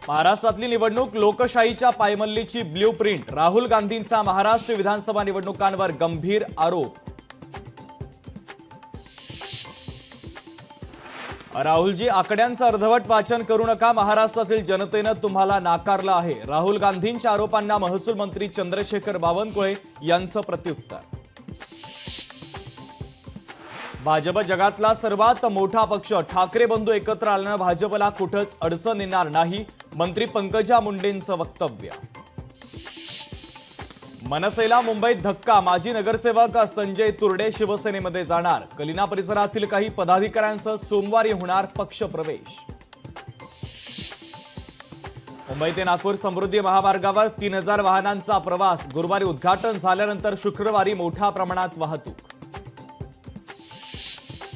महाराष्ट्रातली निवडणूक लोकशाहीच्या पायमल्लीची ब्ल्यूप्रिंट। राहुल गांधींचा महाराष्ट्र विधानसभा निवडणुकांवर गंभीर आरोप। राहुलजी, आकड्यांचं अर्धवट वाचन करू नका। महाराष्ट्रातील जनतेनं तुम्हाला नाकारलं आहे। राहुल गांधींच्या आरोपांना महसूल मंत्री चंद्रशेखर बावनकुळे यांचं प्रत्युत्तर। भाजप जगातला सर्वात मोठा पक्ष। ठाकरे बंधू एकत्र आल्यानं भाजपला कुठंच अडचण येणार नाही, मंत्री पंकजा मुंडेंचं वक्तव्य। मनसेला मुंबईत धक्का। माजी नगरसेवक संजय तुर्डे शिवसेनेमध्ये जाणार। कलिना परिसरातील काही पदाधिकाऱ्यांसह सोमवारी होणार पक्षप्रवेश। मुंबई ते नागपूर समृद्धी महामार्गावर 3000 वाहनांचा प्रवास। गुरुवारी उद्घाटन झाल्यानंतर शुक्रवारी मोठ्या प्रमाणात वाहतूक।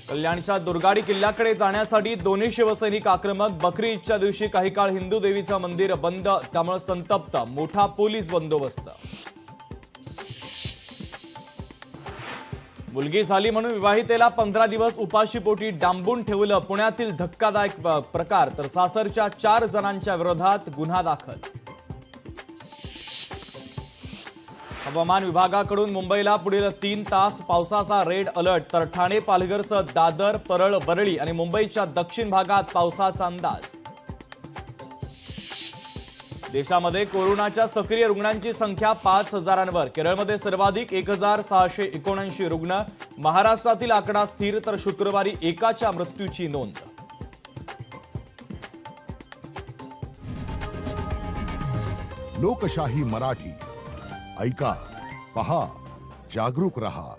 कल्याणच्या दुर्गाडी किल्ल्याकडे जाण्यासाठी दोन्ही शिवसैनिक आक्रमक। बकरी ईदच्या दिवशी काही काळ हिंदू देवीचं मंदिर बंद, त्यामुळे संतप्त। मोठा पोलीस बंदोबस्त। मुलगी झाली म्हणून विवाहितेला 15 दिवस उपाशीपोटी डांबून ठेवलं। पुण्यातील धक्कादायक प्रकार। तर सासरच्या 4 जणांच्या विरोधात गुन्हा दाखल। हवामान विभागाकडून मुंबईला पुढील 3 तास पावसाचा रेड अलर्ट। तर ठाणे, पालघरसह दादर, परळ, वरळी आणि मुंबईच्या दक्षिण भागात पावसाचा अंदाज। देशामध्ये कोरोनाच्या सक्रिय रुग्णांची संख्या 5000वर। केरळमध्ये सर्वाधिक 1679 रुग्ण। महाराष्ट्रातील आकडा स्थिर, तर शुक्रवारी एकाच्या मृत्यूची नोंद। लोकशाही मराठी ऐका, पहा, जागरूक रहा।